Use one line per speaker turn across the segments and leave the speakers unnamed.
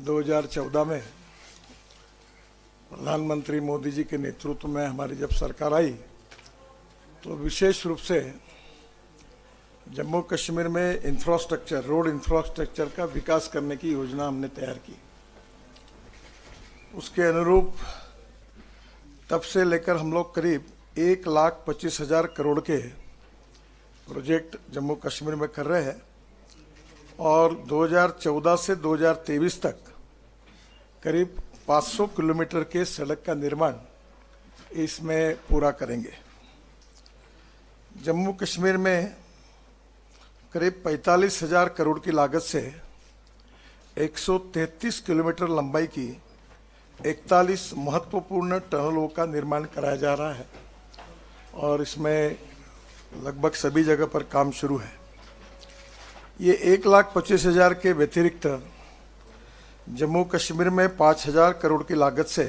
2014 में प्रधानमंत्री मोदी जी के नेतृत्व में हमारी जब सरकार आई तो विशेष रूप से जम्मू कश्मीर में इंफ्रास्ट्रक्चर, रोड इंफ्रास्ट्रक्चर का विकास करने की योजना हमने तैयार की। उसके अनुरूप तब से लेकर हम लोग करीब 1,25,000 करोड़ के प्रोजेक्ट जम्मू कश्मीर में कर रहे हैं और 2014 से 2023 तक करीब 500 किलोमीटर के सड़क का निर्माण इसमें पूरा करेंगे। जम्मू कश्मीर में करीब 45,000 करोड़ की लागत से 133 किलोमीटर लंबाई की 41 महत्वपूर्ण टनलों का निर्माण कराया जा रहा है और इसमें लगभग सभी जगह पर काम शुरू है। ये 1,25,000 के व्यतिरिक्त जम्मू कश्मीर में 5,000 करोड़ की लागत से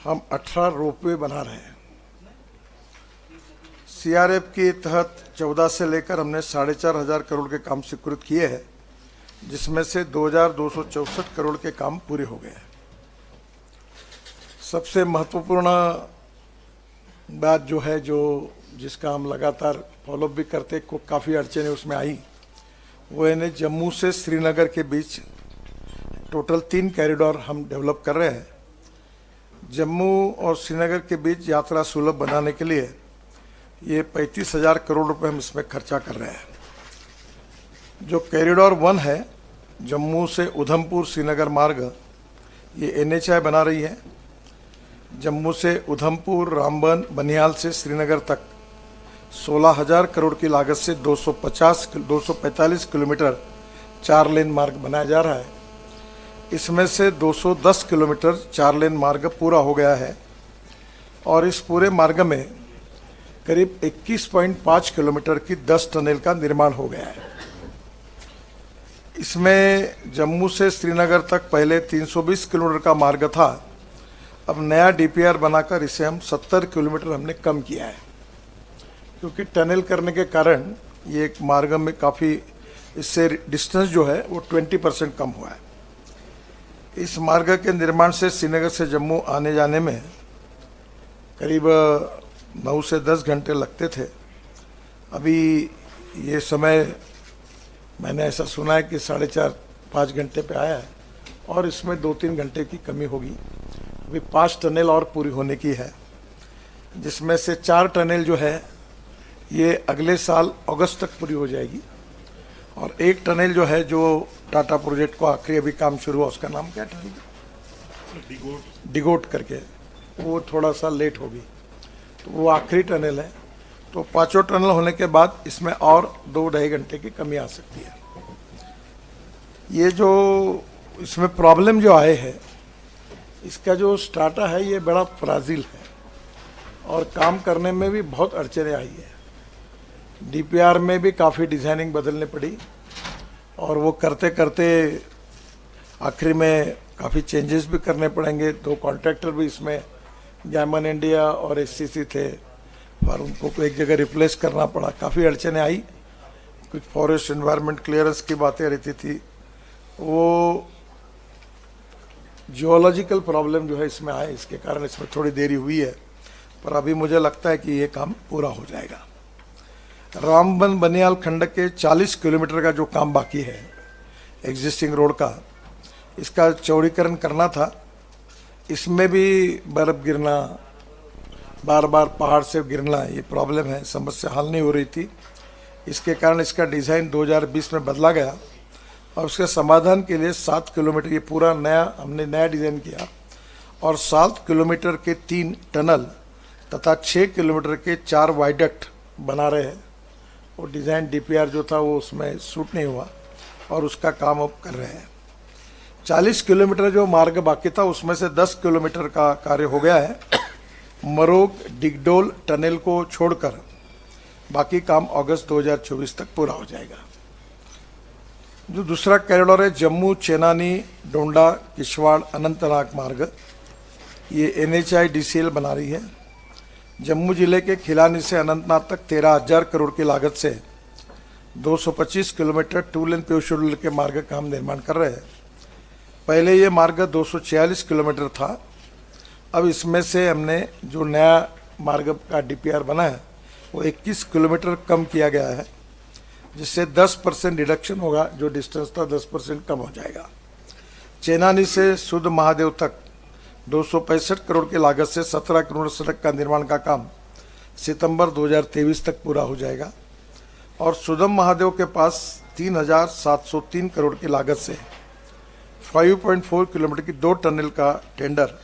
हम 18 रोपवे बना रहे हैं। सीआरएफ के तहत 14 से लेकर हमने 4,500 करोड़ के काम स्वीकृत किए हैं, जिसमें से 2,264 करोड़ के काम पूरे हो गए हैं। सबसे महत्वपूर्ण बात जो है, जिसका हम लगातार फॉलोअप भी करते, को काफ़ी अड़चनें उसमें आई, वो है जम्मू से श्रीनगर के बीच टोटल 3 कॉरिडोर हम डेवलप कर रहे हैं। जम्मू और श्रीनगर के बीच यात्रा सुलभ बनाने के लिए ये 35,000 करोड़ रुपए हम इसमें खर्चा कर रहे हैं। जो कॉरिडोर 1 है, जम्मू से उधमपुर श्रीनगर मार्ग, ये NHAI बना रही है। जम्मू से उधमपुर, रामबन, बनिहाल से श्रीनगर तक 16,000 करोड़ की लागत से 245 किलोमीटर 4 लेन मार्ग बनाया जा रहा है। इसमें से 210 किलोमीटर 4 लेन मार्ग पूरा हो गया है और इस पूरे मार्ग में करीब 21.5 किलोमीटर की 10 टनल का निर्माण हो गया है। इसमें जम्मू से श्रीनगर तक पहले 320 किलोमीटर का मार्ग था, अब नया DPR बनाकर इसे हम 70 किलोमीटर हमने कम किया है, क्योंकि टनल करने के कारण ये एक मार्ग में काफ़ी, इससे डिस्टेंस जो है वो 20% कम हुआ है। इस मार्ग के निर्माण से श्रीनगर से जम्मू आने जाने में करीब 9 से 10 घंटे लगते थे। अभी ये समय मैंने ऐसा सुना है कि 4.5-5 घंटे पे आया है और इसमें 2-3 घंटे की कमी होगी। अभी 5 टनल और पूरी होने की है, जिसमें से 4 टनल जो है ये अगले साल अगस्त तक पूरी हो जाएगी और 1 टनल जो है, जो टाटा प्रोजेक्ट को आखिरी अभी काम शुरू हुआ, उसका नाम क्या टनल? डिगोट करके, वो थोड़ा सा लेट होगी, तो वो आखिरी टनल है। तो 5 टनल होने के बाद इसमें और 2-2.5 घंटे की कमी आ सकती है। ये जो इसमें प्रॉब्लम जो आए है, इसका जो स्टार्टा है ये बड़ा फ्राजिल है और काम करने में भी बहुत अड़चने आई है। DPR में भी काफ़ी डिज़ाइनिंग बदलने पड़ी और वो करते करते आखिरी में काफ़ी चेंजेस भी करने पड़ेंगे। 2 कॉन्ट्रैक्टर भी इसमें, गैमन इंडिया और SCC थे, और उनको एक जगह रिप्लेस करना पड़ा। काफ़ी अड़चने आई, कुछ फॉरेस्ट एनवायरनमेंट क्लियरेंस की बातें रहती थी, वो जियोलॉजिकल प्रॉब्लम जो है इसमें आए, इसके कारण इसमें थोड़ी देरी हुई है, पर अभी मुझे लगता है कि ये काम पूरा हो जाएगा। रामबन बनिहाल खंड के 40 किलोमीटर का जो काम बाकी है एग्जिस्टिंग रोड का, इसका चौड़ीकरण करना था। इसमें भी बर्फ़ गिरना, बार बार पहाड़ से गिरना, ये प्रॉब्लम है, समस्या हल नहीं हो रही थी। इसके कारण इसका डिज़ाइन 2020 में बदला गया और उसके समाधान के लिए 7 किलोमीटर, ये पूरा हमने नया डिज़ाइन किया और 7 किलोमीटर के 3 टनल तथा 6 किलोमीटर के 4 वाइडक्ट बना रहे हैं। वो डिज़ाइन DPR जो था वो उसमें सूट नहीं हुआ और उसका काम अब कर रहे हैं। 40 किलोमीटर जो मार्ग बाकी था, उसमें से 10 किलोमीटर का कार्य हो गया है। मरोग डिगडोल टनल को छोड़कर बाकी काम अगस्त 2024 तक पूरा हो जाएगा। जो दूसरा कॉरिडोर है, जम्मू चेनानी डोंडा किश्तवाड़ अनंतनाग मार्ग, ये NHAI DCL बना रही है। जम्मू जिले के खिलानी से अनंतनाग तक 13,000 करोड़ की लागत से 225 किलोमीटर 2 लेन पीयूष के मार्ग का हम निर्माण कर रहे हैं। पहले ये मार्ग 246 किलोमीटर था। अब इसमें से हमने जो नया मार्ग का डीपीआर बना है वो 21 किलोमीटर कम किया गया है, जिससे 10% रिडक्शन होगा। जो डिस्टेंस था 10% कम हो जाएगा। चेनानी से सुध महादेव तक 265 करोड़ की लागत से 17 किलोमीटर सड़क का निर्माण का काम सितंबर 2023 तक पूरा हो जाएगा। और सुधम महादेव के पास 3,703 करोड़ की लागत से 5.4 किलोमीटर की 2 टनल का टेंडर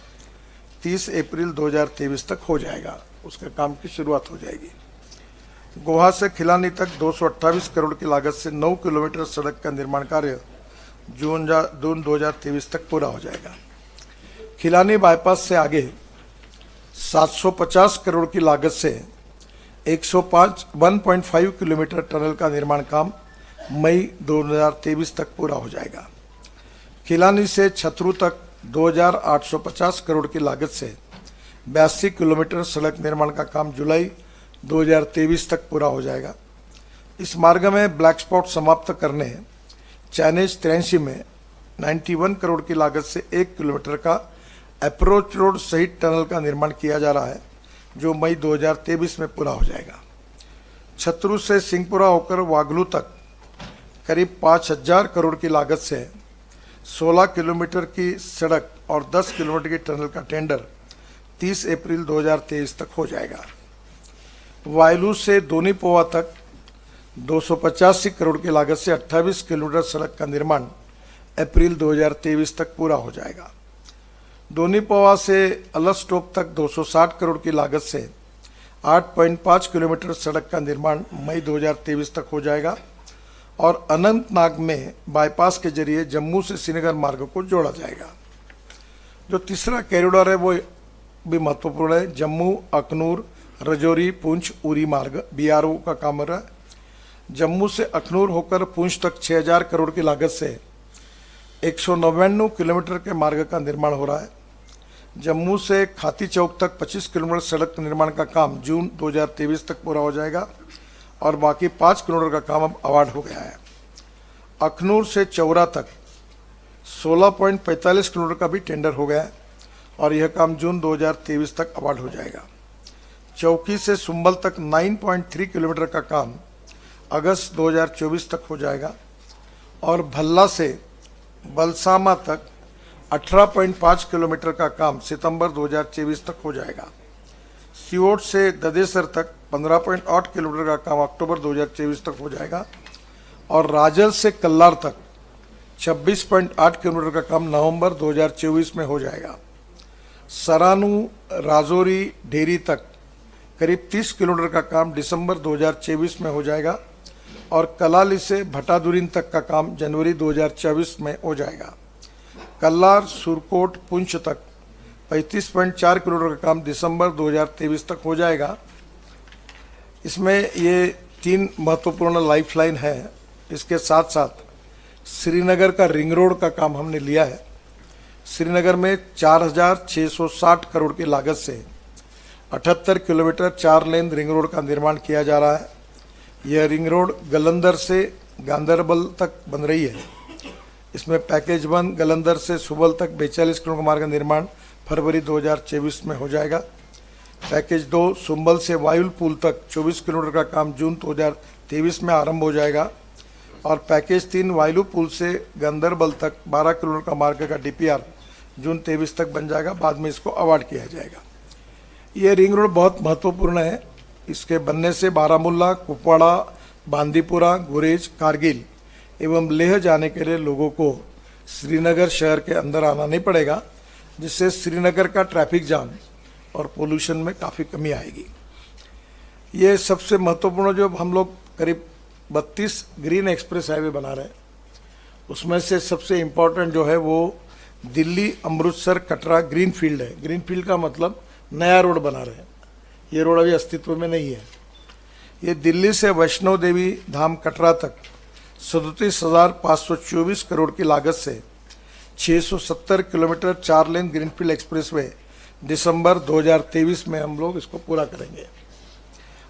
30 अप्रैल 2023 तक हो जाएगा। उसके काम की शुरुआत हो जाएगी। गोहा से खिलानी तक 228 करोड़ की लागत से 9 किलोमीटर सड़क का निर्माण कार्य जून 2023 तक पूरा हो जाएगा। खिलानी बाईपास से आगे 750 करोड़ की लागत से 1.5 किलोमीटर टनल का निर्माण काम मई 2023 तक पूरा हो जाएगा। खिलानी से छतरू तक 2,850 करोड़ की लागत से 82 किलोमीटर सड़क निर्माण का काम जुलाई 2023 तक पूरा हो जाएगा। इस मार्ग में ब्लैक स्पॉट समाप्त करने चाइनीज 83 में 91 करोड़ की लागत से 1 किलोमीटर का अप्रोच रोड सहित टनल का निर्माण किया जा रहा है, जो मई 2023 में पूरा हो जाएगा। छतरू से सिंहपुरा होकर वागलू तक करीब 5,000 करोड़ की लागत से 16 किलोमीटर की सड़क और 10 किलोमीटर की टनल का टेंडर 30 अप्रैल 2023 तक हो जाएगा। वायलू से दोनीपोवा तक 285 करोड़ की लागत से 28 किलोमीटर सड़क का निर्माण अप्रैल 2023 तक पूरा हो जाएगा। दोनीपोवा से अलस्टोप तक 260 करोड़ की लागत से 8.5 किलोमीटर सड़क का निर्माण मई 2023 तक हो जाएगा। और अनंतनाग में बाईपास के जरिए जम्मू से श्रीनगर मार्ग को जोड़ा जाएगा। जो तीसरा कॉरिडोर है वो भी महत्वपूर्ण है। जम्मू अखनूर रजौरी पुंछ उरी मार्ग BRO का काम हो रहा है। जम्मू से अखनूर होकर पुंछ तक 6,000 करोड़ की लागत से 199 किलोमीटर के मार्ग का निर्माण हो रहा है। जम्मू से खाती चौक तक 25 किलोमीटर सड़क निर्माण का काम जून 2023 तक पूरा हो जाएगा और बाकी 5 किलोमीटर का काम अब अवार्ड हो गया है। अखनूर से चौरा तक 16.45 किलोमीटर का भी टेंडर हो गया है और यह काम जून 2023 तक अवार्ड हो जाएगा। चौकी से सुंबल तक 9.3 किलोमीटर का काम अगस्त 2024 तक हो जाएगा और भल्ला से बलसामा तक 18.5 किलोमीटर का काम सितंबर 2024 तक हो जाएगा। सियोट से ददेसर तक 15.8 किलोमीटर का काम अक्टूबर 2024 तक हो जाएगा और राजल से कल्लार तक 26.8 किलोमीटर का काम नवंबर 2024 में हो जाएगा। सरानू राजौरी डेरी तक करीब 30 किलोमीटर का काम दिसंबर 2024 में हो जाएगा और कलाली से भटादुरीन तक का काम जनवरी 2024 में हो जाएगा। कल्लार सुरकोट पुंछ तक 35.4 किलोमीटर का काम दिसंबर 2023 तक हो जाएगा। इसमें ये 3 महत्वपूर्ण लाइफलाइन है। इसके साथ साथ श्रीनगर का रिंग रोड का काम हमने लिया है। श्रीनगर में 4,660 करोड़ की लागत से 78 किलोमीटर 4 लेन रिंग रोड का निर्माण किया जा रहा है। यह रिंग रोड गलंदर से गांदरबल तक बन रही है। इसमें पैकेज 1 गलंदर से सुबल तक 42 किलोमीटर मार्ग का निर्माण फरवरी 2024 में हो जाएगा। पैकेज 2 सुंबल से वायुल पुल तक 24 किलोमीटर का काम जून 2023 में आरंभ हो जाएगा और पैकेज 3 वायुल पुल से गांदरबल तक 12 किलोमीटर का मार्ग का DPR जून 23 तक बन जाएगा। बाद में इसको अवार्ड किया जाएगा। ये रिंग रोड बहुत महत्वपूर्ण है। इसके बनने से बारामुल्ला, कुपवाड़ा, बांदीपुरा, गुरेज, कारगिल एवं लेह जाने के लिए लोगों को श्रीनगर शहर के अंदर आना नहीं पड़ेगा, जिससे श्रीनगर का ट्रैफिक जाम और पोल्यूशन में काफ़ी कमी आएगी। ये सबसे महत्वपूर्ण जो हम लोग करीब 32 ग्रीन एक्सप्रेस हाईवे बना रहे हैं, उसमें से सबसे इम्पोर्टेंट जो है वो दिल्ली अमृतसर कटरा ग्रीन फील्ड है। ग्रीन फील्ड का मतलब नया रोड बना रहे हैं। ये रोड अभी अस्तित्व में नहीं है। ये दिल्ली से वैष्णो देवी धाम कटरा तक 37,524 करोड़ की लागत से 670 किलोमीटर 4 लेन ग्रीनफील्ड एक्सप्रेसवे दिसंबर 2023 में हम लोग इसको पूरा करेंगे।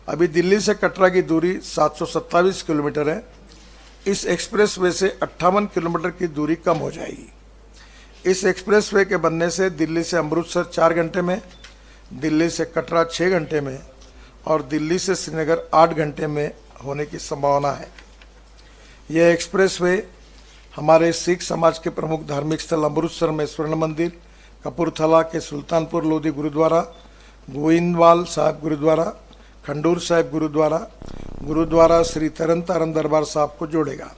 अभी दिल्ली से कटरा की दूरी 727 किलोमीटर है। इस एक्सप्रेसवे से 58 किलोमीटर की दूरी कम हो जाएगी। इस एक्सप्रेसवे के बनने से दिल्ली से अमृतसर 4 घंटे में, दिल्ली से कटरा 6 घंटे में और दिल्ली से श्रीनगर 8 घंटे में होने की संभावना है। यह एक्सप्रेसवे हमारे सिख समाज के प्रमुख धार्मिक स्थल अमृतसर में स्वर्ण मंदिर, कपूरथला के सुल्तानपुर लोधी गुरुद्वारा, गोइंदवाल साहिब गुरुद्वारा, खंडूर साहिब गुरुद्वारा, गुरुद्वारा श्री तरन तारण दरबार साहब को जोड़ेगा।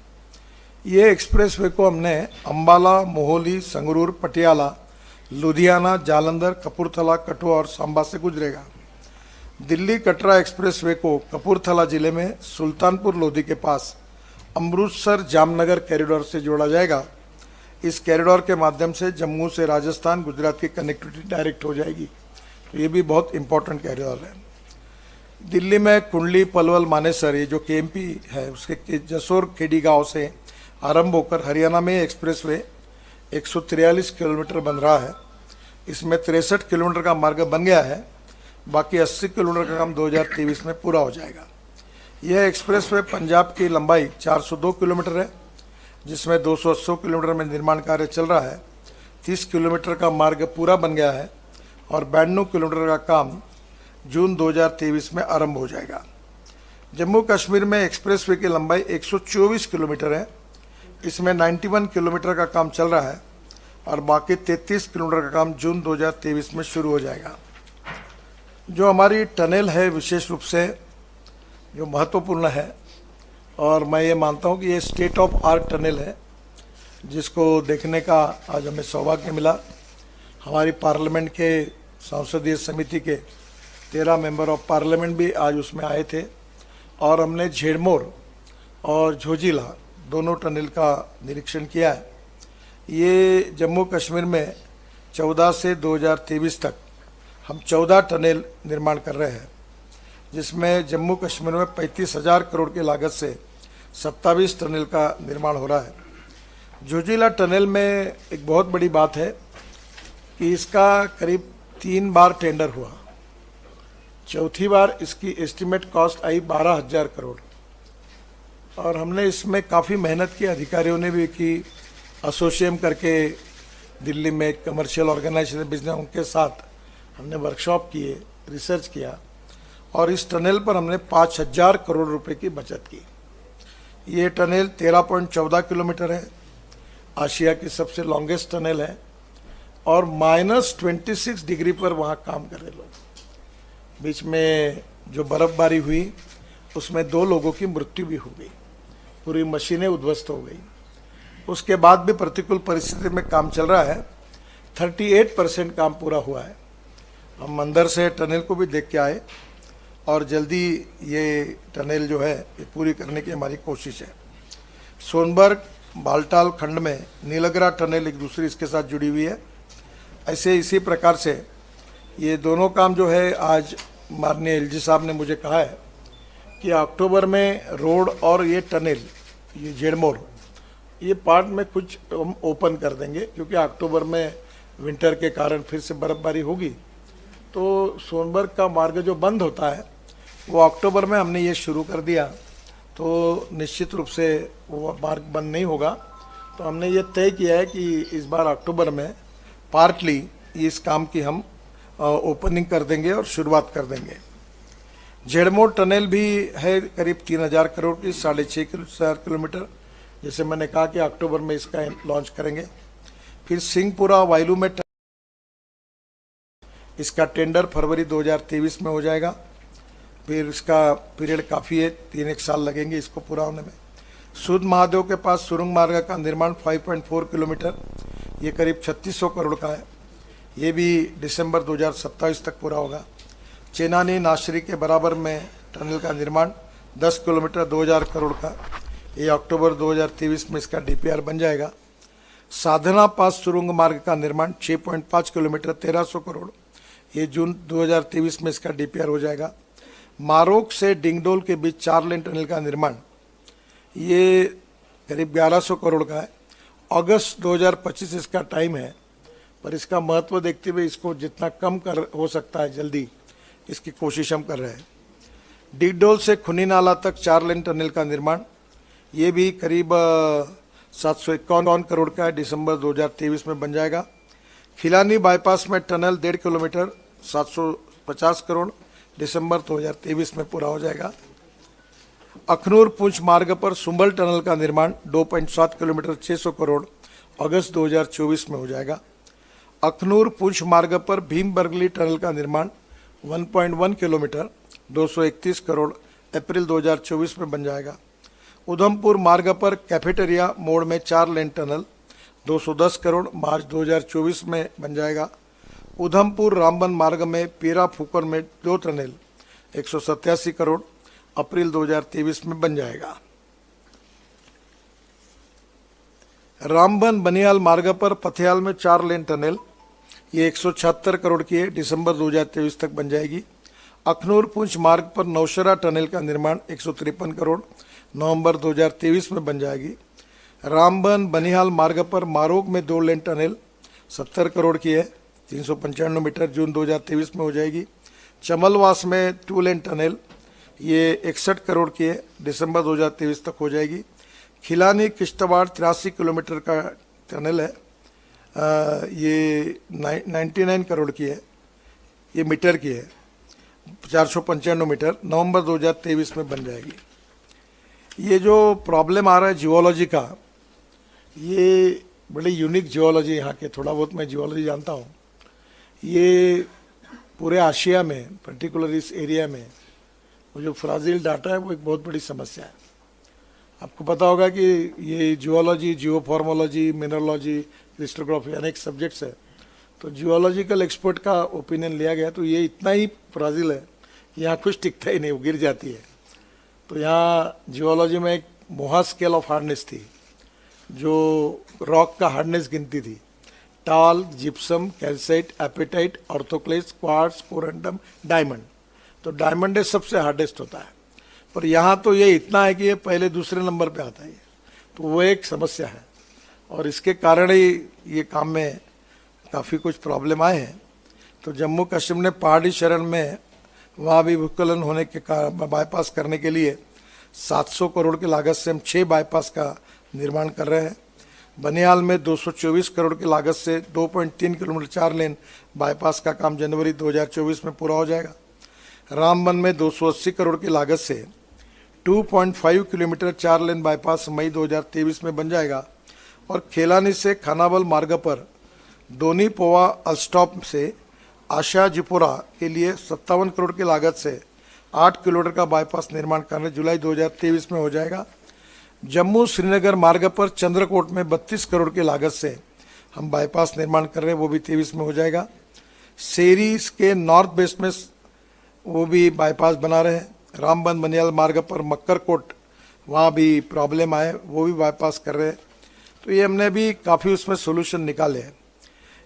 ये एक्सप्रेसवे को हमने अंबाला, मोहाली, संगरूर, पटियाला, लुधियाना, जालंधर, कपूरथला, कठुआ और सांबा से गुजरेगा। दिल्ली कटरा एक्सप्रेसवे को कपूरथला जिले में सुल्तानपुर लोधी के पास अमृतसर जामनगर कॉरिडोर से जोड़ा जाएगा। इस कॉरिडोर के माध्यम से जम्मू से राजस्थान, गुजरात की कनेक्टिविटी डायरेक्ट हो जाएगी, तो ये भी बहुत इंपॉर्टेंट कॉरिडोर है। दिल्ली में कुंडली, पलवल, मानेसर, ये जो केएमपी है उसके जसोर खेड़ी गांव से आरंभ होकर हरियाणा में एक्सप्रेसवे 143 किलोमीटर बन रहा है। इसमें 63 किलोमीटर का मार्ग बन गया है, बाकी 80 किलोमीटर का काम 2023 में पूरा हो जाएगा। यह एक्सप्रेसवे पंजाब की लंबाई 402 किलोमीटर है, जिसमें 280 किलोमीटर में निर्माण कार्य चल रहा है। 30 किलोमीटर का मार्ग पूरा बन गया है और 92 किलोमीटर का काम जून 2023 में आरंभ हो जाएगा। जम्मू कश्मीर में एक्सप्रेसवे की लंबाई 124 किलोमीटर है। इसमें 91 किलोमीटर का काम चल रहा है और बाकी 33 किलोमीटर का काम जून 2023 में शुरू हो जाएगा। जो हमारी टनल है विशेष रूप से जो महत्वपूर्ण है, और मैं ये मानता हूँ कि ये स्टेट ऑफ आर्ट टनल है, जिसको देखने का आज हमें सौभाग्य मिला। हमारी पार्लियामेंट के संसदीय समिति के 13 मेंबर ऑफ पार्लियामेंट भी आज उसमें आए थे और हमने झेड़मोर और झोजिला दोनों टनल का निरीक्षण किया है। ये जम्मू कश्मीर में 14 से 2023 तक हम 14 टनल निर्माण कर रहे हैं, जिसमें जम्मू कश्मीर में 35,000 करोड़ की लागत से 27 टनल का निर्माण हो रहा है। झोजिला टनल में एक बहुत बड़ी बात है कि इसका करीब 3 बार टेंडर हुआ। चौथी बार इसकी एस्टिमेट कॉस्ट आई 12,000 करोड़ और हमने इसमें काफ़ी मेहनत की, अधिकारियों ने भी की, एसोसिएम करके दिल्ली में कमर्शियल ऑर्गेनाइजेशन बिजनेस उनके साथ हमने वर्कशॉप किए, रिसर्च किया और इस टनल पर हमने 5,000 करोड़ रुपए की बचत की। ये टनल 13.14 किलोमीटर है, आशिया की सबसे लॉन्गेस्ट टनल है और -26 डिग्री पर वहाँ काम कर रहे लोग। बीच में जो बर्फबारी हुई उसमें 2 लोगों की मृत्यु भी हो गई, पूरी मशीनें उद्ध्वस्त हो गई। उसके बाद भी प्रतिकूल परिस्थिति में काम चल रहा है। 38% काम पूरा हुआ है। हम अंदर से टनल को भी देख के आए और जल्दी ये टनल जो है ये पूरी करने की हमारी कोशिश है। सोनबर्ग बालटाल खंड में नीलगरा टनल एक दूसरी इसके साथ जुड़ी हुई है। ऐसे इसी प्रकार से ये दोनों काम जो है आज माननीय एलजी साहब ने मुझे कहा है कि अक्टूबर में रोड और ये टनल ये जेड़मोर ये पार्ट में कुछ हम ओपन कर देंगे, क्योंकि अक्टूबर में विंटर के कारण फिर से बर्फबारी होगी। तो सोनबर्ग का मार्ग जो बंद होता है वो अक्टूबर में हमने ये शुरू कर दिया, तो निश्चित रूप से वो मार्ग बंद नहीं होगा। तो हमने ये तय किया है कि इस बार अक्टूबर में पार्टली इस काम की हम ओपनिंग कर देंगे और शुरुआत कर देंगे। झेड़मोर टनल भी है करीब 3,000 करोड़ की, 6.5 किलोमीटर, जैसे मैंने कहा कि अक्टूबर में इसका लॉन्च करेंगे। फिर सिंहपुरा वायलू में इसका टेंडर फरवरी 2023 में हो जाएगा। फिर इसका पीरियड काफ़ी है, 3 साल लगेंगे इसको पूरा होने में। सूद महादेव के पास सुरंग मार्ग का निर्माण 5.4 किलोमीटर, ये करीब 3600 करोड़ का है। ये भी दिसंबर 2027 तक पूरा होगा। चेनानी नाशरी के बराबर में टनल का निर्माण 10 किलोमीटर 2000 करोड़ का, ये अक्टूबर 2023 में इसका डीपीआर बन जाएगा। साधना पास सुरंग मार्ग का निर्माण 6.5 किलोमीटर 1300 करोड़, ये जून 2023 में इसका डीपीआर हो जाएगा। मारोक से डिंगडोल के बीच 4 लेन टनल का निर्माण, ये करीब 1100 करोड़ का है। अगस्त 2025 इसका टाइम है, पर इसका महत्व देखते हुए इसको जितना कम कर हो सकता है जल्दी इसकी कोशिश हम कर रहे हैं। डिगडोल से खुनी नाला तक 4 लेन टनल का निर्माण, ये भी करीब 751 करोड़ का है, दिसंबर 2023 में बन जाएगा। खिलानी बाईपास में टनल 1.5 किलोमीटर 750 करोड़, दिसंबर 2023 में पूरा हो जाएगा। अखनूर पुंछ मार्ग पर सुंबल टनल का निर्माण 2.7 किलोमीटर 600 करोड़, अगस्त 2024 में हो जाएगा। अखनूर पुंछ मार्ग पर भीम बरगली टनल का निर्माण 1.1 किलोमीटर 231 करोड़, अप्रैल 2024 में बन जाएगा। उधमपुर मार्ग पर कैफेटेरिया मोड़ में 4 लेन टनल 210 करोड़, मार्च 2024 में बन जाएगा। उधमपुर रामबन मार्ग में पीरा फूकर में 2 टनल 187 करोड़, अप्रैल 2023 में बन जाएगा। रामबन बनियाल मार्ग पर पथियाल में 4 लेन टनल, ये 176 करोड़ की है, दिसंबर 2023 तक बन जाएगी। अखनूर पुंछ मार्ग पर नौशरा टनल का निर्माण 153 करोड़, नवंबर 2023 में बन जाएगी। रामबन बनिहाल मार्ग पर मारोग में 2 लेन टनल 70 करोड़ की है, 395 मीटर, जून 2023 में हो जाएगी। चमलवास में 2 लेन टनल, ये 61 करोड़ की है, दिसंबर 2023 तक हो जाएगी। खिलानी किश्तवाड़ 83 किलोमीटर का टनल है, ये 99 करोड़ की है, ये मीटर की है, 495 मीटर, नवंबर 2023 में बन जाएगी। ये जो प्रॉब्लम आ रहा है जियोलॉजी का, ये बड़ी यूनिक जियोलॉजी यहाँ के, थोड़ा बहुत मैं जियोलॉजी जानता हूँ। ये पूरे एशिया में, पर्टिकुलर इस एरिया में वो जो फ्राजिल डाटा है वो एक बहुत बड़ी समस्या है। आपको पता होगा कि ये जियोलॉजी, जियोफॉर्मोलॉजी, मिनरोलॉजी, क्रिस्टोग्राफी अनेक सब्जेक्ट्स है। तो जियोलॉजिकल एक्सपर्ट का ओपिनियन लिया गया तो ये इतना ही फ्राजिल है, यहाँ कुछ टिकता ही नहीं, वो गिर जाती है। तो यहाँ जियोलॉजी में एक मोहा स्केल ऑफ हार्डनेस थी जो रॉक का हार्डनेस गिनती थी, talc, gypsum, calcite, apatite, orthoclase, quartz, corundum, diamond. तो डायमंड सबसे हार्डेस्ट होता है, पर यहाँ तो ये इतना है कि ये पहले दूसरे नंबर पे आता है, तो वो एक समस्या है और इसके कारण ही ये काम में काफ़ी कुछ प्रॉब्लम आए हैं। तो जम्मू कश्मीर ने पहाड़ी शरण में वहाँ भी भूस्खलन होने के कारण बाईपास करने के लिए 700 करोड़ की लागत से हम 6 बाईपास का निर्माण कर रहे हैं। बनियाल में 224 करोड़ की लागत से 2.3 किलोमीटर 4 लेन बाईपास का काम जनवरी 2024 में पूरा हो जाएगा। रामबन में 280 करोड़ की लागत से 2.5 किलोमीटर 4 लेन बाईपास मई 2023 में बन जाएगा। और खेलानी से खानाबल मार्ग पर दोनी पोवा अलस्टॉप से आशाजीपुरा के लिए 57 करोड़ की लागत से 8 किलोमीटर का बाईपास निर्माण करने जुलाई 2023 में हो जाएगा। जम्मू श्रीनगर मार्ग पर चंद्रकोट में 32 करोड़ की लागत से हम बाईपास निर्माण कर रहे हैं, वो भी 23 में हो जाएगा। सेरीज के नॉर्थ वेस्ट में वो भी बाईपास बना रहे हैं। रामबन बनियाल मार्ग पर मक्करकोट, वहाँ भी प्रॉब्लम आए, वो भी बाईपास कर रहे हैं। तो ये हमने भी काफ़ी उसमें सोल्यूशन निकाले हैं।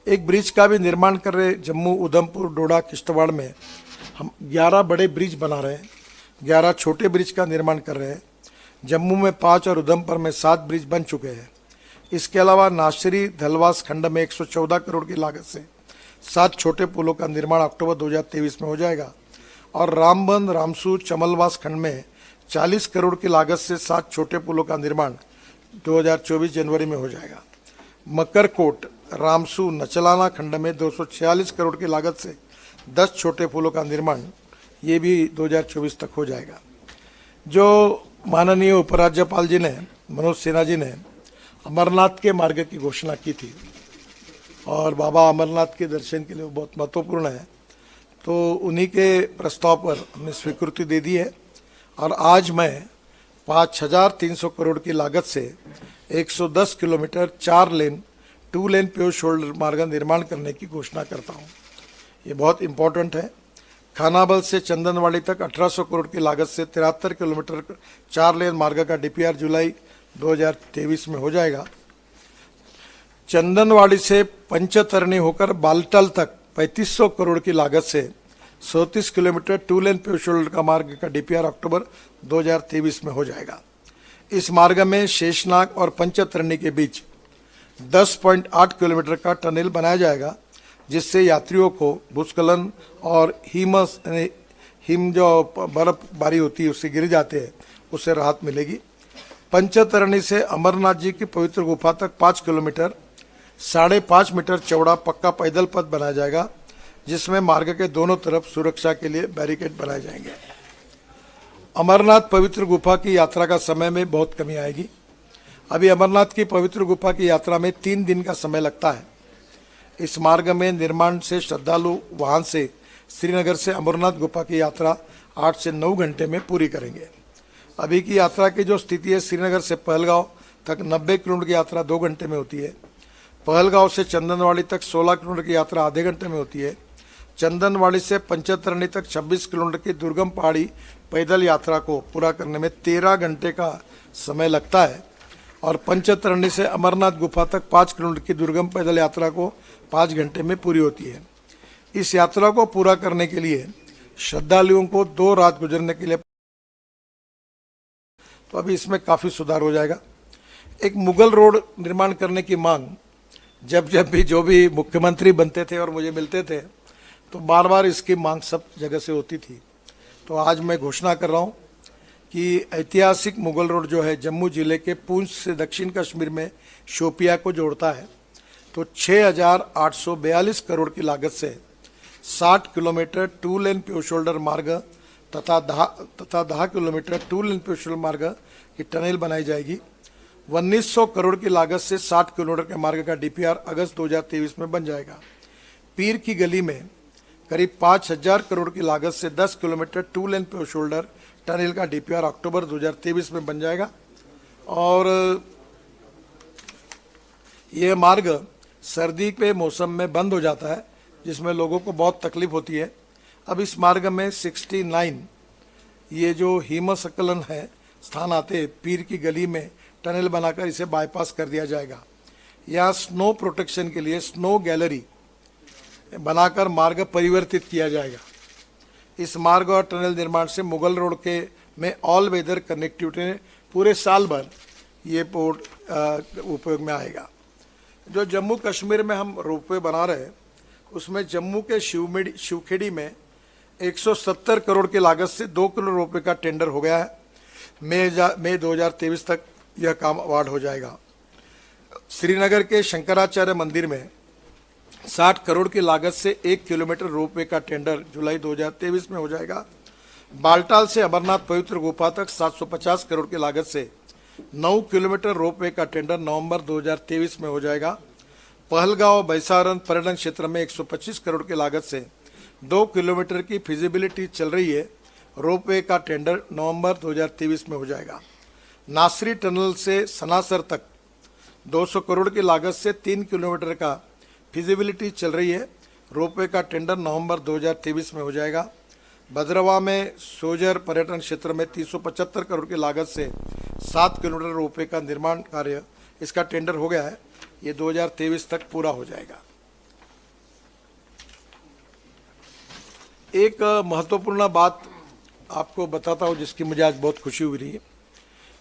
एक ब्रिज का भी निर्माण कर रहे, जम्मू, उधमपुर, डोडा, किश्तवाड़ में हम 11 बड़े ब्रिज बना रहे हैं, 11 छोटे ब्रिज का निर्माण कर रहे हैं। जम्मू में 5 और उधमपुर में 7 ब्रिज बन चुके हैं। इसके अलावा नाशरी धलवास खंड में 114 करोड़ की लागत से 7 छोटे पुलों का निर्माण अक्टूबर 2023 में हो जाएगा। और रामबन, रामसू, चमलवास खंड में 40 करोड़ की लागत से 7 छोटे पुलों का निर्माण 2024 जनवरी में हो जाएगा। मकरकोट, रामसू, नचलाना खंड में 246 करोड़ की लागत से 10 छोटे पुलों का निर्माण, ये भी 2024 तक हो जाएगा। जो माननीय उपराज्यपाल जी ने, मनोज सिन्हा जी ने अमरनाथ के मार्ग की घोषणा की थी और बाबा अमरनाथ के दर्शन के लिए वो बहुत महत्वपूर्ण है, तो उन्हीं के प्रस्ताव पर हमने स्वीकृति दे दी है। और आज मैं 5300 करोड़ की लागत से 110 किलोमीटर 4 लेन 2 लेन प्योर शोल्डर मार्ग निर्माण करने की घोषणा करता हूँ। ये बहुत इम्पोर्टेंट है। खानाबल से चंदनवाड़ी तक 1800 करोड़ की लागत से 73 किलोमीटर 4 लेन मार्ग का डीपीआर जुलाई 2023 में हो जाएगा। चंदनवाड़ी से पंचतरणी होकर बालटाल तक 3500 करोड़ की लागत से 37 किलोमीटर 2 लेन प्योर शोल्डर का मार्ग का डीपीआर अक्टूबर 2023 में हो जाएगा। इस मार्ग में शेषनाग और पंचतरणी के बीच 10.8 किलोमीटर का टनल बनाया जाएगा, जिससे यात्रियों को भूस्खलन और हिम जो बर्फबारी होती है उससे गिर जाते हैं, उससे राहत मिलेगी। पंचतरणी से अमरनाथ जी की पवित्र गुफा तक 5 किलोमीटर 5.5 मीटर चौड़ा पक्का पैदल पथ बनाया जाएगा, जिसमें मार्ग के दोनों तरफ सुरक्षा के लिए बैरिकेड बनाए जाएंगे। अमरनाथ पवित्र गुफा की यात्रा का समय में बहुत कमी आएगी। अभी अमरनाथ की पवित्र गुफा की यात्रा में 3 दिन का समय लगता है। इस मार्ग में निर्माण से श्रद्धालु वाहन से श्रीनगर से अमरनाथ गुफा की यात्रा 8 से 9 घंटे में पूरी करेंगे। अभी की यात्रा की जो स्थिति है, श्रीनगर से पहलगांव तक 90 किलोमीटर की यात्रा 2 घंटे में होती है। पहलगांव से चंदनवाड़ी तक 16 किलोमीटर की यात्रा आधे घंटे में होती है। चंदनवाड़ी से पंचतरणी तक 26 किलोमीटर की दुर्गम पहाड़ी पैदल यात्रा को पूरा करने में 13 घंटे का समय लगता है और पंचतरणी से अमरनाथ गुफा तक 5 किलोमीटर की दुर्गम पैदल यात्रा को 5 घंटे में पूरी होती है। इस यात्रा को पूरा करने के लिए श्रद्धालुओं को 2 रात गुजरने के लिए, तो अभी इसमें काफ़ी सुधार हो जाएगा। एक मुगल रोड निर्माण करने की मांग जब भी जो भी मुख्यमंत्री बनते थे और मुझे मिलते थे, तो बार बार इसकी मांग सब जगह से होती थी। तो आज मैं घोषणा कर रहा हूँ कि ऐतिहासिक मुगल रोड जो है जम्मू जिले के पूंछ से दक्षिण कश्मीर में शोपिया को जोड़ता है, तो 6,842 करोड़ की लागत से 60 किलोमीटर 2 लेन प्योर शोल्डर मार्ग तथा 10 किलोमीटर 2 लेन प्योर शोल्डर मार्ग की टनल बनाई जाएगी। 1900 करोड़ की लागत से 60 किलोमीटर के मार्ग का डीपीआर अगस्त 2023 में बन जाएगा। पीर की गली में करीब 5,000 करोड़ की लागत से 10 किलोमीटर 2 लेन प्योर शोल्डर टनल का डीपीआर अक्टूबर 2023 में बन जाएगा और ये मार्ग सर्दी के मौसम में बंद हो जाता है, जिसमें लोगों को बहुत तकलीफ होती है। अब इस मार्ग में 69 ये जो हिमस्खलन है स्थान आते पीर की गली में टनल बनाकर इसे बाईपास कर दिया जाएगा। यहाँ स्नो प्रोटेक्शन के लिए स्नो गैलरी बनाकर मार्ग परिवर्तित किया जाएगा। इस मार्ग और टनल निर्माण से मुगल रोड के में ऑल वेदर कनेक्टिविटी पूरे साल भर ये पोर्ट उपयोग में आएगा। जो जम्मू कश्मीर में हम रोपवे बना रहे हैं, उसमें जम्मू के शिवखेड़ी में 170 करोड़ की लागत से 2 किलो रोपवे का टेंडर हो गया है। मई 2023 तक यह काम अवार्ड हो जाएगा। श्रीनगर के शंकराचार्य मंदिर में 60 करोड़ की लागत से 1 किलोमीटर रोपवे का टेंडर जुलाई 2023 में हो जाएगा। बालटाल से अमरनाथ पवित्र गुफा तक 750 करोड़ की लागत से 9 किलोमीटर रोपवे का टेंडर नवंबर 2023 में हो जाएगा। पहलगांव बैसारन पर्यटन क्षेत्र में 125 करोड़ की लागत से 2 किलोमीटर की फिजिबिलिटी चल रही है, रोपवे का टेंडर नवंबर 2023 में हो जाएगा। नासरी टनल से सनासर तक 200 करोड़ की लागत से 3 किलोमीटर का फिजिबिलिटी चल रही है, रोपवे का टेंडर नवंबर 2023 में हो जाएगा। भद्रवा में सोजर पर्यटन क्षेत्र में 375 करोड़ की लागत से 7 किलोमीटर रोपवे का निर्माण कार्य, इसका टेंडर हो गया है, ये 2023 तक पूरा हो जाएगा। एक महत्वपूर्ण बात आपको बताता हूँ जिसकी मुझे आज बहुत खुशी हुई रही है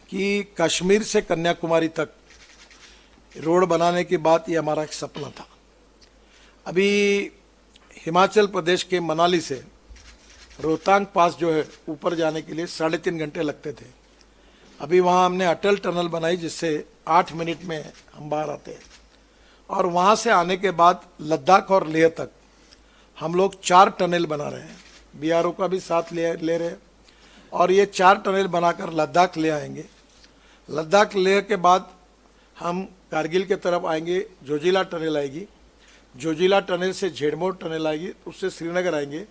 कि कश्मीर से कन्याकुमारी तक रोड बनाने की बात, ये हमारा एक सपना था। अभी हिमाचल प्रदेश के मनाली से रोहतांग पास जो है ऊपर जाने के लिए 3.5 घंटे लगते थे। अभी वहाँ हमने अटल टनल बनाई जिससे 8 मिनट में हम बाहर आते हैं और वहाँ से आने के बाद लद्दाख और लेह तक हम लोग 4 टनल बना रहे हैं। बीआरओ का भी साथ ले रहे हैं और ये 4 टनल बनाकर लद्दाख ले आएंगे। लद्दाख लेह के बाद हम कारगिल के तरफ आएंगे, जोजिला टनल आएगी, जोजिला टनल से झेड़मोर टनल आएगी, उससे श्रीनगर आएंगे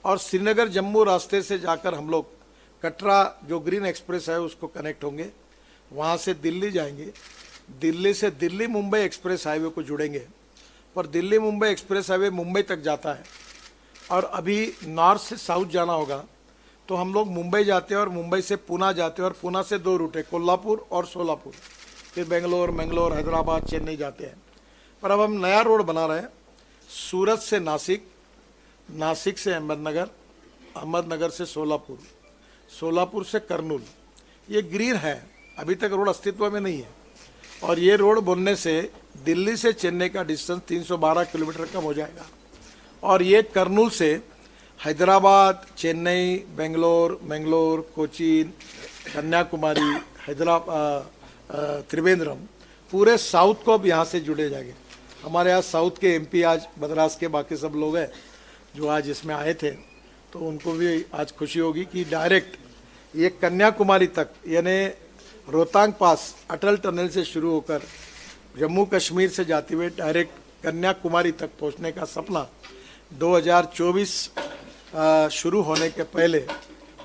और श्रीनगर जम्मू रास्ते से जाकर हम लोग कटरा जो ग्रीन एक्सप्रेस है उसको कनेक्ट होंगे, वहाँ से दिल्ली जाएंगे, दिल्ली से दिल्ली मुंबई एक्सप्रेस हाईवे को जुड़ेंगे। पर दिल्ली मुंबई एक्सप्रेस हाईवे मुंबई तक जाता है और अभी नॉर्थ से साउथ जाना होगा तो हम लोग मुंबई जाते हैं और मुंबई से पूना जाते हैं और पूना से 2 रूट है, कोल्हापुर और सोलापुर, फिर बेंगलोर, मंगलोर, हैदराबाद, चेन्नई जाते हैं। पर अब हम नया रोड बना रहे हैं, सूरत से नासिक, नासिक से अहमदनगर, अहमदनगर से सोलापुर, सोलापुर से करनूल। ये ग्रीन है, अभी तक रोड अस्तित्व में नहीं है और ये रोड बनने से दिल्ली से चेन्नई का डिस्टेंस 312 किलोमीटर कम हो जाएगा और ये करनूल से हैदराबाद, चेन्नई, बेंगलोर, मंगलोर, कोचीन, कन्याकुमारी, हैदराबाद, त्रिवेंद्रम, पूरे साउथ को अब यहाँ से जुड़े जाएंगे। हमारे यहाँ साउथ के एमपी आज मद्रास के बाकी सब लोग हैं जो आज इसमें आए थे, तो उनको भी आज खुशी होगी कि डायरेक्ट ये कन्याकुमारी तक, यानी रोहतांग पास अटल टनल से शुरू होकर जम्मू कश्मीर से जाते हुए डायरेक्ट कन्याकुमारी तक पहुंचने का सपना 2024 शुरू होने के पहले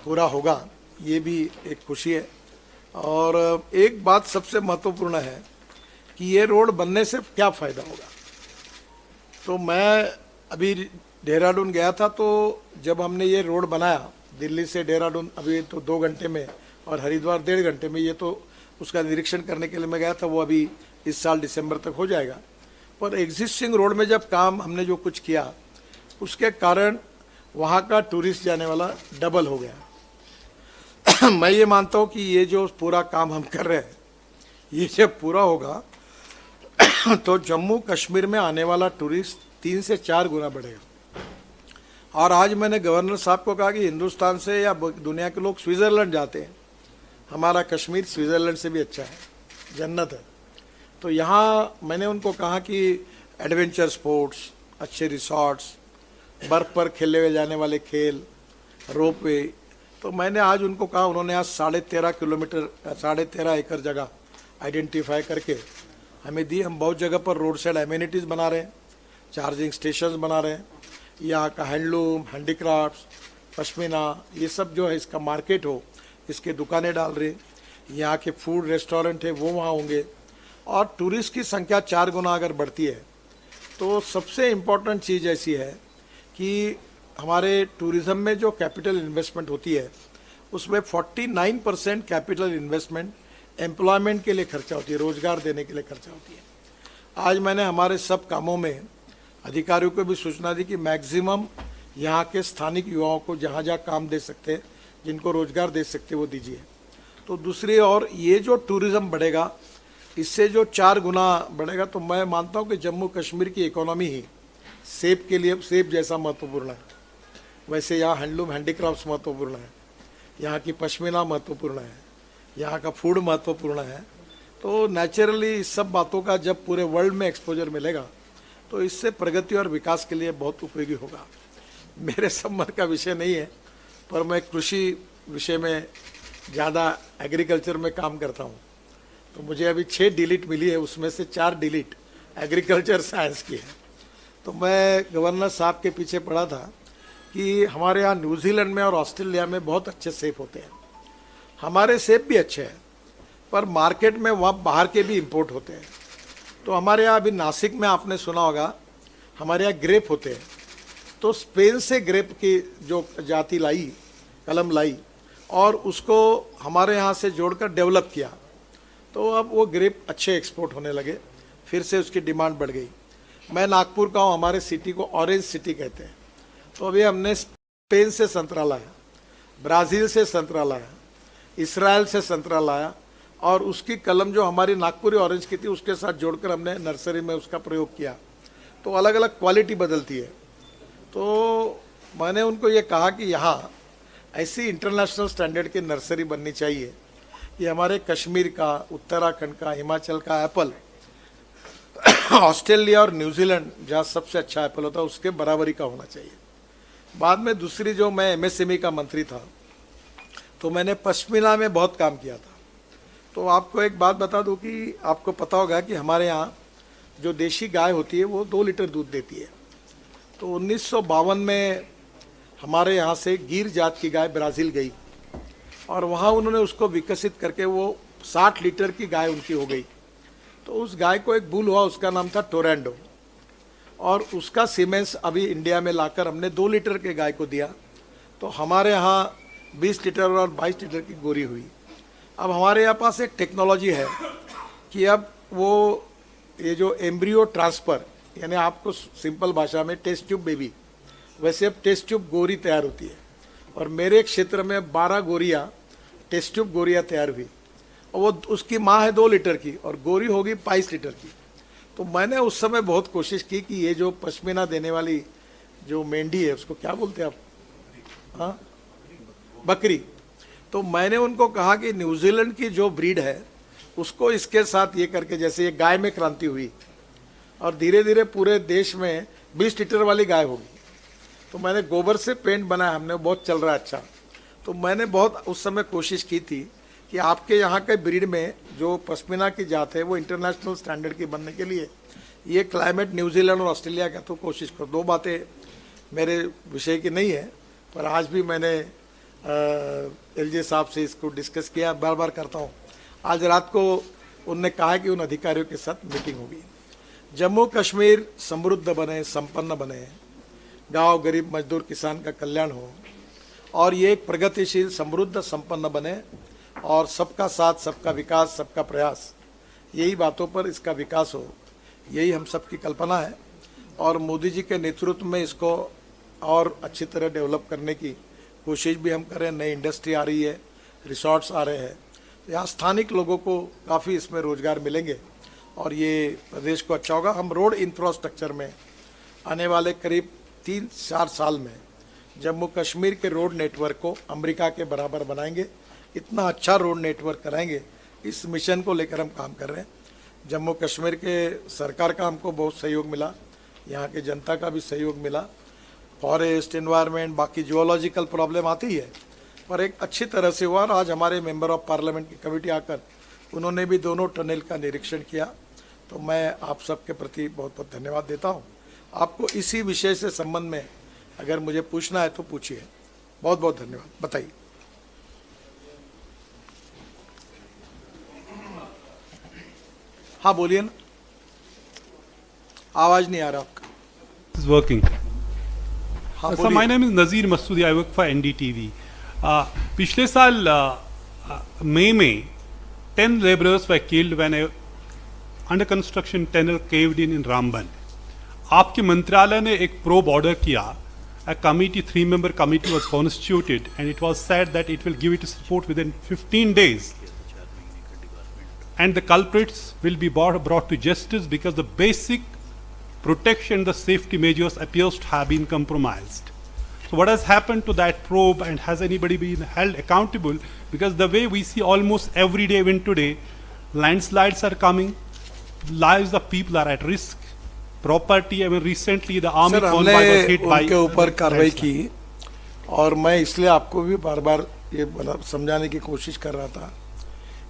पूरा होगा। ये भी एक खुशी है। और एक बात सबसे महत्वपूर्ण है कि ये रोड बनने से क्या फ़ायदा होगा। तो मैं अभी देहरादून गया था, तो जब हमने ये रोड बनाया दिल्ली से देहरादून, अभी तो 2 घंटे में, और हरिद्वार 1.5 घंटे में, ये तो उसका निरीक्षण करने के लिए मैं गया था, वो अभी इस साल दिसंबर तक हो जाएगा। पर एग्जिस्टिंग रोड में जब काम हमने जो कुछ किया उसके कारण वहाँ का टूरिस्ट जाने वाला डबल हो गया। मैं ये मानता हूँ कि ये जो पूरा काम हम कर रहे हैं, ये जब पूरा होगा तो जम्मू कश्मीर में आने वाला टूरिस्ट 3 से 4 गुना बढ़ेगा। और आज मैंने गवर्नर साहब को कहा कि हिंदुस्तान से या दुनिया के लोग स्विट्ज़रलैंड जाते हैं, हमारा कश्मीर स्विट्ज़रलैंड से भी अच्छा है, जन्नत है। तो यहाँ मैंने उनको कहा कि एडवेंचर स्पोर्ट्स, अच्छे रिसॉर्ट्स, बर्फ़ पर खेले हुए जाने वाले खेल, रोप वे, तो मैंने आज उनको कहा, उन्होंने आज 13.5 किलोमीटर 13.5 एकड़ जगह आइडेंटिफाई करके हमें दी। हम बहुत जगह पर रोड साइड एमिनिटीज़ बना रहे हैं, चार्जिंग स्टेशंस बना रहे हैं, यहाँ का हैंडलूम, हैंडीक्राफ्ट्स, पश्मीना, ये सब जो है इसका मार्केट हो, इसके दुकानें डाल रहे। यहाँ के फूड रेस्टोरेंट है वो वहाँ होंगे। और टूरिस्ट की संख्या 4 गुना अगर बढ़ती है तो सबसे इम्पोर्टेंट चीज़ ऐसी है कि हमारे टूरिज़्म में जो कैपिटल इन्वेस्टमेंट होती है उसमें 49% कैपिटल इन्वेस्टमेंट एम्प्लॉयमेंट के लिए खर्चा होती है, रोज़गार देने के लिए खर्चा होती है। आज मैंने हमारे सब कामों में अधिकारियों को भी सूचना दी कि मैक्सिमम यहाँ के स्थानिक युवाओं को जहाँ जहाँ काम दे सकते हैं, जिनको रोज़गार दे सकते वो दीजिए। तो दूसरी और ये जो टूरिज़्म बढ़ेगा, इससे जो 4 गुना बढ़ेगा, तो मैं मानता हूँ कि जम्मू कश्मीर की इकोनॉमी ही सेब के लिए, सेब जैसा महत्वपूर्ण है, वैसे यहाँ हैंडलूम हैंडीक्राफ्ट्स महत्वपूर्ण है, यहाँ की पश्मीना महत्वपूर्ण है, यहाँ का फूड महत्वपूर्ण है। तो नेचुरली इस सब बातों का जब पूरे वर्ल्ड में एक्सपोजर मिलेगा तो इससे प्रगति और विकास के लिए बहुत उपयोगी होगा। मेरे संबंध का विषय नहीं है, पर मैं कृषि विषय में ज़्यादा एग्रीकल्चर में काम करता हूँ, तो मुझे अभी 6 डिलीट मिली है, उसमें से 4 डिलीट एग्रीकल्चर साइंस की है। तो मैं गवर्नर साहब के पीछे पड़ा था कि हमारे यहाँ न्यूजीलैंड में और ऑस्ट्रेलिया में बहुत अच्छे सेब होते हैं। हमारे सेब भी अच्छे हैं, पर मार्केट में वहाँ बाहर के भी इंपोर्ट होते हैं। तो हमारे यहाँ अभी नासिक में आपने सुना होगा, हमारे यहाँ ग्रेप होते हैं, तो स्पेन से ग्रेप की जो जाति लाई, कलम लाई, और उसको हमारे यहाँ से जोड़कर डेवलप किया, तो अब वो ग्रेप अच्छे एक्सपोर्ट होने लगे, फिर से उसकी डिमांड बढ़ गई। मैं नागपुर का हूँ, हमारे सिटी को ऑरेंज सिटी कहते हैं। तो अभी हमने स्पेन से संतरा लाया, ब्राज़ील से संतरा लाया, इसराइल से संतरा लाया, और उसकी कलम जो हमारी नागपुरी ऑरेंज की थी उसके साथ जोड़कर हमने नर्सरी में उसका प्रयोग किया। तो अलग अलग क्वालिटी बदलती है। तो मैंने उनको ये कहा कि यहाँ ऐसी इंटरनेशनल स्टैंडर्ड की नर्सरी बननी चाहिए। ये हमारे कश्मीर का, उत्तराखंड का, हिमाचल का एप्पल, ऑस्ट्रेलिया और न्यूजीलैंड जहाँ सबसे अच्छा एप्पल होता है उसके बराबरी का होना चाहिए। बाद में दूसरी, जो मैं एमएसएमई का मंत्री था तो मैंने पश्मीना में बहुत काम किया था। तो आपको एक बात बता दूं कि आपको पता होगा कि हमारे यहाँ जो देशी गाय होती है वो 2 लीटर दूध देती है। तो 1952 में हमारे यहाँ से गिर जात की गाय ब्राज़ील गई और वहाँ उन्होंने उसको विकसित करके वो 60 लीटर की गाय उनकी हो गई। तो उस गाय को एक बुल हुआ, उसका नाम था टोरैंडो, और उसका सीमेंस अभी इंडिया में लाकर हमने 2 लीटर के गाय को दिया। तो हमारे यहाँ 20 लीटर और 22 लीटर की गोरी हुई। अब हमारे यहाँ पास एक टेक्नोलॉजी है कि अब वो ये जो एम्ब्रियो ट्रांसफ़र, यानी आपको सिंपल भाषा में टेस्ट ट्यूब बेबी, वैसे अब टेस्ट ट्यूब गोरी तैयार होती है। और मेरे क्षेत्र में 12 गोरियाँ, टेस्ट ट्यूब गोरियाँ तैयार हुई, और वो उसकी माँ है 2 लीटर की और गोरी होगी 22 लीटर की। तो मैंने उस समय बहुत कोशिश की कि ये जो पश्मीना देने वाली जो मेंढी है, उसको क्या बोलते हैं आप? हाँ, बकरी। तो तो मैंने उनको कहा कि न्यूजीलैंड की जो ब्रीड है उसको इसके साथ ये करके, जैसे ये गाय में क्रांति हुई और धीरे धीरे पूरे देश में 20 लीटर वाली गाय होगी, तो मैंने गोबर से पेंट बनाया, हमने बहुत चल रहा है अच्छा। तो मैंने बहुत उस समय कोशिश की थी कि आपके यहाँ के ब्रीड में जो पश्मीना की जात है वो इंटरनेशनल स्टैंडर्ड की बनने के लिए ये क्लाइमेट न्यूजीलैंड और ऑस्ट्रेलिया का तो कोशिश करो। दो बातें मेरे विषय की नहीं है, पर आज भी मैंने एलजे साहब से इसको डिस्कस किया, बार बार करता हूँ। आज रात को उनने कहा कि उन अधिकारियों के साथ मीटिंग होगी। जम्मू कश्मीर समृद्ध बने, संपन्न बने, गांव गरीब मजदूर किसान का कल्याण हो और ये एक प्रगतिशील समृद्ध संपन्न बने और सबका साथ, सबका विकास, सबका प्रयास, यही बातों पर इसका विकास हो, यही हम सबकी कल्पना है। और मोदी जी के नेतृत्व में इसको और अच्छी तरह डेवलप करने की कोशिश भी हम करें। नई इंडस्ट्री आ रही है, रिसोर्ट्स आ रहे हैं, यहाँ स्थानिक लोगों को काफ़ी इसमें रोजगार मिलेंगे और ये प्रदेश को अच्छा होगा। हम रोड इंफ्रास्ट्रक्चर में आने वाले करीब 3-4 साल में जम्मू कश्मीर के रोड नेटवर्क को अमेरिका के बराबर बनाएंगे, इतना अच्छा रोड नेटवर्क कराएंगे। इस मिशन को लेकर हम काम कर रहे हैं। जम्मू कश्मीर के सरकार का हमको बहुत सहयोग मिला, यहाँ के जनता का भी सहयोग मिला। फॉरेस्ट, एनवायरनमेंट, बाकी जियोलॉजिकल प्रॉब्लम आती है, पर एक अच्छी तरह से हुआ। और आज हमारे मेंबर ऑफ पार्लियामेंट की कमेटी आकर उन्होंने भी दोनों टनल का निरीक्षण किया, तो मैं आप सबके प्रति बहुत बहुत धन्यवाद देता हूँ। आपको इसी विषय से संबंध में अगर मुझे पूछना है तो पूछिए। बहुत बहुत धन्यवाद। बताइए। हाँ बोलिए ना, आवाज नहीं आ रहा आपका।
Is working.
हाँ
So my
बोलिए।
name is Nazir Masoodi. I work for NDTV. पिछले साल मई में 10 laborers were killed when a under construction tunnel caved in Ramban. आपके मंत्रालय ने एक probe order किया. A committee, 3-member committee was constituted, and it was said that it will give its report within 15 days. And the culprits will be brought to justice because the basic protection, the safety measures appears to have been compromised. So what has happened to that probe, and has anybody been held accountable? Because the way we see almost every day, even today, landslides are coming, lives of people are at risk, property. I mean, recently the army
sir,
convoy was hit by
उनके ऊपर कार्रवाई
landslide.
की और मैं इसलिए आपको भी बार बार ये मतलब समझाने की कोशिश कर रहा था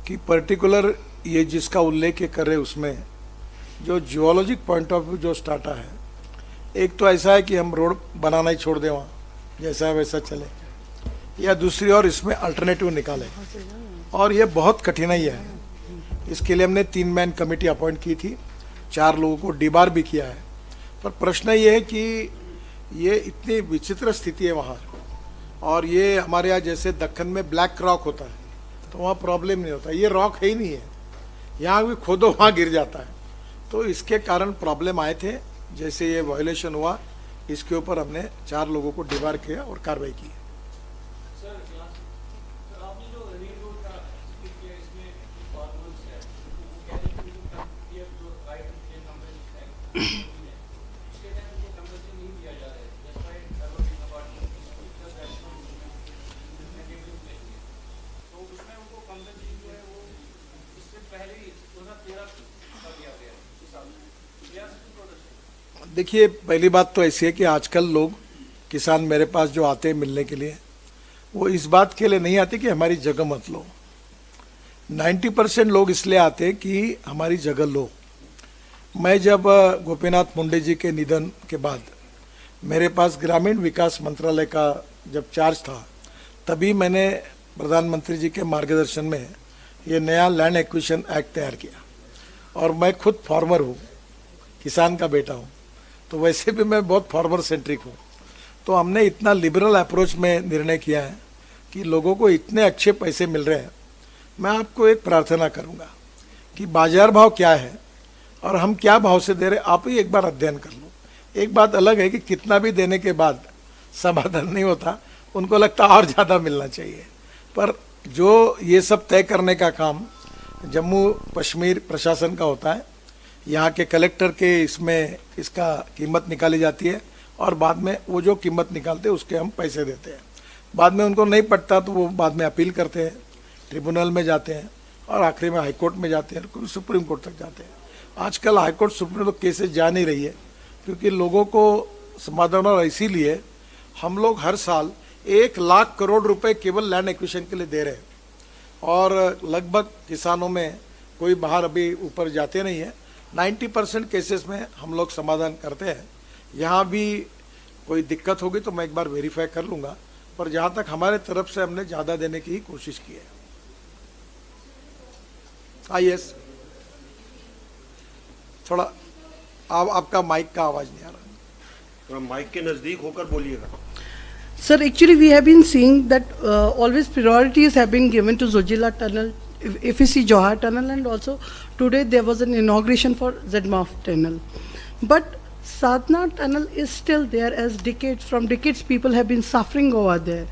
कि पर्टिकुलर ये जिसका उल्लेख कर रहे उसमें जो जियोलॉजिक पॉइंट ऑफ व्यू जो स्टार्टा है, एक तो ऐसा है कि हम रोड बनाना ही छोड़ दें, वहाँ जैसा है वैसा चले, या दूसरी और इसमें अल्टरनेटिव निकालें, और ये बहुत कठिनाई है। इसके लिए हमने 3 मैन कमेटी अपॉइंट की थी, 4 लोगों को डिबार भी किया है। पर प्रश्न ये है कि ये इतनी विचित्र स्थिति है वहाँ, और ये हमारे यहाँ जैसे दक्कन में ब्लैक रॉक होता है तो वहाँ प्रॉब्लम नहीं होता, ये रॉक है ही नहीं है, यहाँ भी खोदो वहाँ गिर जाता है। तो इसके कारण प्रॉब्लम आए थे। जैसे ये वायोलेशन हुआ, इसके ऊपर हमने 4 लोगों को डिबार किया और कार्रवाई की। देखिए, पहली बात तो ऐसी है कि आजकल लोग किसान मेरे पास जो आते हैं मिलने के लिए, वो इस बात के लिए नहीं आते कि हमारी जगह मत लो। 90% लोग इसलिए आते हैं कि हमारी जगह लो। मैं जब गोपीनाथ मुंडे जी के निधन के बाद मेरे पास ग्रामीण विकास मंत्रालय का जब चार्ज था, तभी मैंने प्रधानमंत्री जी के मार्गदर्शन में ये नया लैंड एक्विजिशन एक्ट तैयार किया। और मैं खुद फार्मर हूँ, किसान का बेटा हूँ, तो वैसे भी मैं बहुत फार्मर सेंट्रिक हूँ। तो हमने इतना लिबरल अप्रोच में निर्णय किया है कि लोगों को इतने अच्छे पैसे मिल रहे हैं। मैं आपको एक प्रार्थना करूँगा कि बाजार भाव क्या है और हम क्या भाव से दे रहे, आप ही एक बार अध्ययन कर लो। एक बात अलग है कि कितना भी देने के बाद समाधान नहीं होता, उनको लगता और ज़्यादा मिलना चाहिए। पर जो ये सब तय करने का काम जम्मू कश्मीर प्रशासन का होता है, यहाँ के कलेक्टर के इसमें इसका कीमत निकाली जाती है और बाद में वो जो कीमत निकालते हैं उसके हम पैसे देते हैं। बाद में उनको नहीं पटता तो वो बाद में अपील करते हैं, ट्रिब्यूनल में जाते हैं और आखिरी में हाई कोर्ट में जाते हैं, सुप्रीम कोर्ट तक जाते हैं। आजकल हाई कोर्ट सुप्रीम तो केसेस जा नहीं रही है क्योंकि लोगों को समाधान, और इसीलिए हम लोग हर साल 1 लाख करोड़ रुपए केवल लैंड एक्विजिशन के लिए दे रहे हैं और लगभग किसानों में कोई बाहर अभी ऊपर जाते नहीं है। 90% केसेस में हम लोग समाधान करते हैं। यहाँ भी कोई दिक्कत होगी तो मैं एक बार वेरीफाई कर लूँगा, पर जहाँ तक हमारे तरफ से हमने ज़्यादा देने की ही कोशिश की है। यस, थोड़ा आपका माइक का आवाज़ नहीं आ रहा,
थोड़ा माइक के नज़दीक होकर बोलिएगा।
Sir, actually we have been seeing that always priorities have been given to Zojila Tunnel, if you see Johar Tunnel, and also today there was an inauguration for ZMAF Tunnel. But Sadhana Tunnel is still there as from decades people have been suffering over there.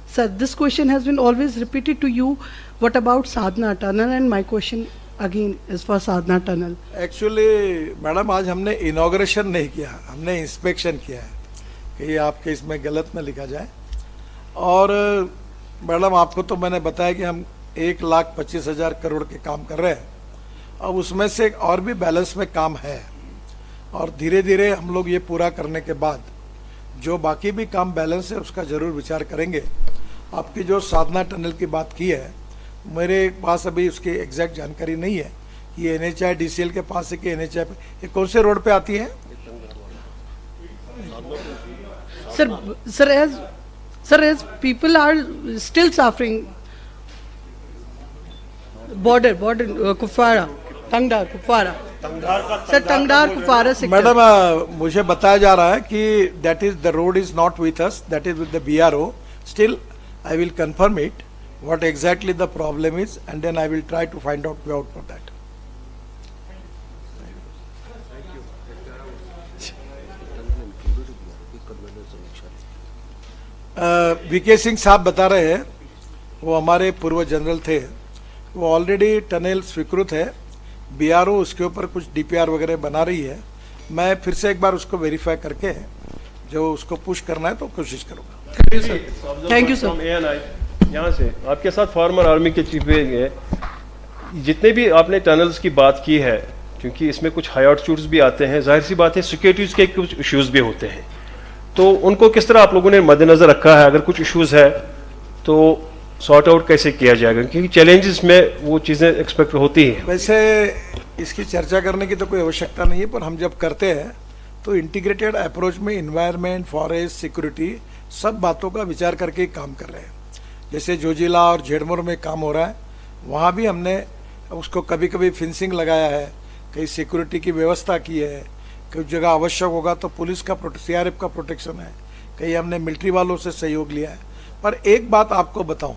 Sir, this question has been always repeated to you. What about Sadhana Tunnel? And my question again is for Sadhana Tunnel.
Actually madam आज हमने inauguration नहीं किया, हमने inspection किया है कि आपके इसमें गलत न लिखा जाए। और मैडम आपको तो मैंने बताया कि हम 1,25,000 करोड़ के काम कर रहे हैं, अब उसमें से और भी बैलेंस में काम है और धीरे धीरे हम लोग ये पूरा करने के बाद जो बाकी भी काम बैलेंस है उसका ज़रूर विचार करेंगे। आपकी जो साधना टनल की बात की है, मेरे पास अभी उसकी एग्जैक्ट जानकारी नहीं है कि ये NHI DCL के पास है कि NHI पे, ये कौन से रोड पे आती है?
Sir, as people are still suffering, border, Kupwara, Tangdar, Kupwara. Sir, Tangdar, Kupwara sector.
Madam मुझे बताया जा रहा है कि that is the road is not with us, that is with the BRO. Still, I will confirm it, what exactly the problem is, and then I will try to find out way out for that. VK Singh साहब बता रहे हैं, वो हमारे पूर्व general थे, वो already tunnel स्वीकृत है, BRO उसके ऊपर कुछ DPR वगैरह बना रही है। मैं फिर से एक बार उसको वेरीफाई करके जो उसको पुश करना है तो कोशिश करूँगा।
Thank you sir.
यहाँ से आपके साथ फॉर्मर आर्मी के चीफ है, जितने भी आपने टनल्स की बात की है, क्योंकि इसमें कुछ हाई आल्टीट्यूड्स भी आते हैं, जाहिर सी बात है सिक्योरिटीज के कुछ इश्यूज भी होते हैं, तो उनको किस तरह आप लोगों ने मद्देनजर रखा है? अगर कुछ इश्यूज है तो सॉर्ट आउट कैसे किया जाएगा, क्योंकि चैलेंजेस में वो चीज़ें एक्सपेक्ट होती हैं।
वैसे इसकी चर्चा करने की तो कोई आवश्यकता नहीं है, पर हम जब करते हैं तो इंटीग्रेटेड अप्रोच में इन्वायरमेंट, फॉरेस्ट, सिक्योरिटी सब बातों का विचार करके काम कर रहे हैं। जैसे जोजिला और झेड़मोर में काम हो रहा है, वहाँ भी हमने उसको कभी कभी फेंसिंग लगाया है, कहीं सिक्योरिटी की व्यवस्था की है, कुछ जगह आवश्यक होगा तो पुलिस का CRF का प्रोटेक्शन है, कहीं हमने मिलिट्री वालों से सहयोग लिया है। पर एक बात आपको बताऊं,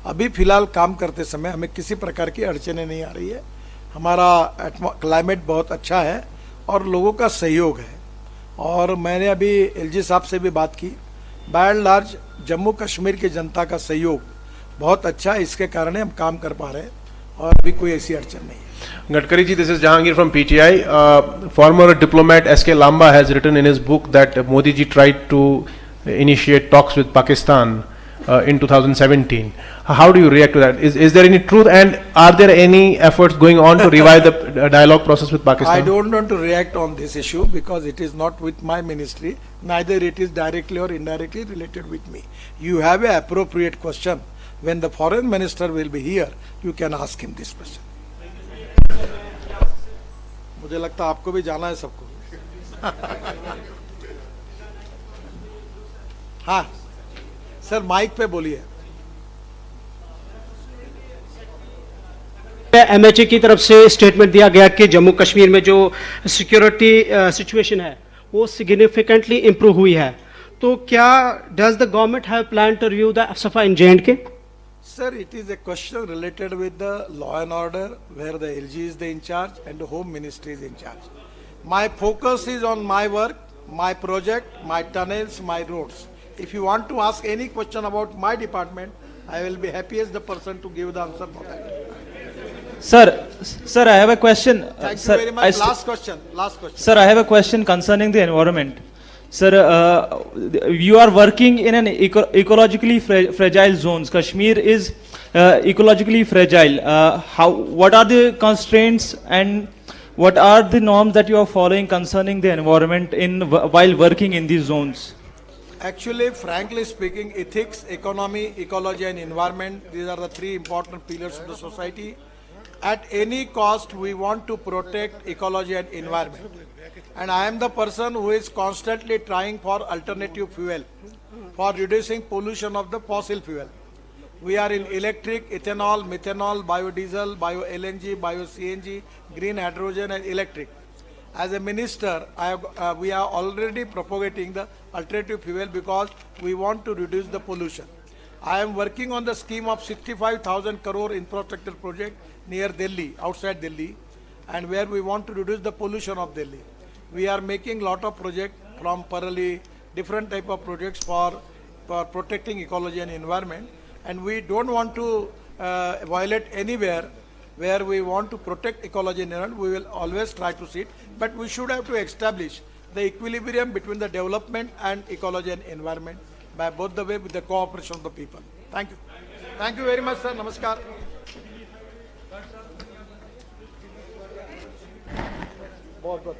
अभी फिलहाल काम करते समय हमें किसी प्रकार की अड़चने नहीं आ रही है। हमारा क्लाइमेट बहुत अच्छा है और लोगों का सहयोग है। और मैंने अभी LG साहब से भी बात की, by and large Jammu Kashmir की जनता का सहयोग बहुत अच्छा है, इसके कारण हम काम कर पा रहे हैं और अभी कोई ऐसी अड़चन नहीं है।
Gadkari ji, this is Jahangir from PTI. Former diplomat S.K. Lamba has written in his book that Modi ji tried to initiate talks with Pakistan in 2017. How do you react to that? Is there any truth, and are there any efforts going on to revive the dialogue process with Pakistan?
I don't want to react on this issue because it is not with my ministry, neither it is directly or indirectly related with me. You have an appropriate question. When the foreign minister will be here, you can ask him this question. मुझे लगता है आपको भी जाना है सबको। हाँ sir, mic पे बोलिए।
MHA की तरफ से स्टेटमेंट दिया गया कि जम्मू कश्मीर में जो सिक्योरिटी सिचुएशन है वो सिग्निफिकेंटली इम्प्रूव हुई है, तो क्या does the government have plan to review the AFSPA in J&K?
Sir, it is a question related with the law and order, where the LG is the in charge and the Home Ministry is in charge. My focus is on my work, my project, my tunnels, my roads. If you want to ask any question about my department, I will be happy as the person to give the answer for that.
Sir, I have a question.
Thank you very much. Last question.
Sir, I have a question concerning the environment. Sir, you are working in an ecologically fragile zones. Kashmir is ecologically fragile. What are the constraints and what are the norms that you are following concerning the environment while working in these zones?
Actually, frankly speaking, ethics, economy, ecology and environment, these are the three important pillars of the society. At any cost, we want to protect ecology and environment. And I am the person who is constantly trying for alternative fuel, for reducing pollution of the fossil fuel. We are in electric, ethanol, methanol, biodiesel, bio-LNG, bio-CNG, green hydrogen and electric. As a minister, we are already propagating the alternative fuel because we want to reduce the pollution. I am working on the scheme of 65,000 crore infrastructure project near Delhi, outside Delhi, and where we want to reduce the pollution of Delhi. We are making lot of projects from Parali, different type of projects for protecting ecology and environment, and we don't want to violate anywhere where we want to protect ecology and environment. We will always try to see it, but we should have to establish the equilibrium between the development and ecology and environment by both the way with the cooperation of the people. Thank you. Thank you very much, sir. Namaskar. बहुत बहुत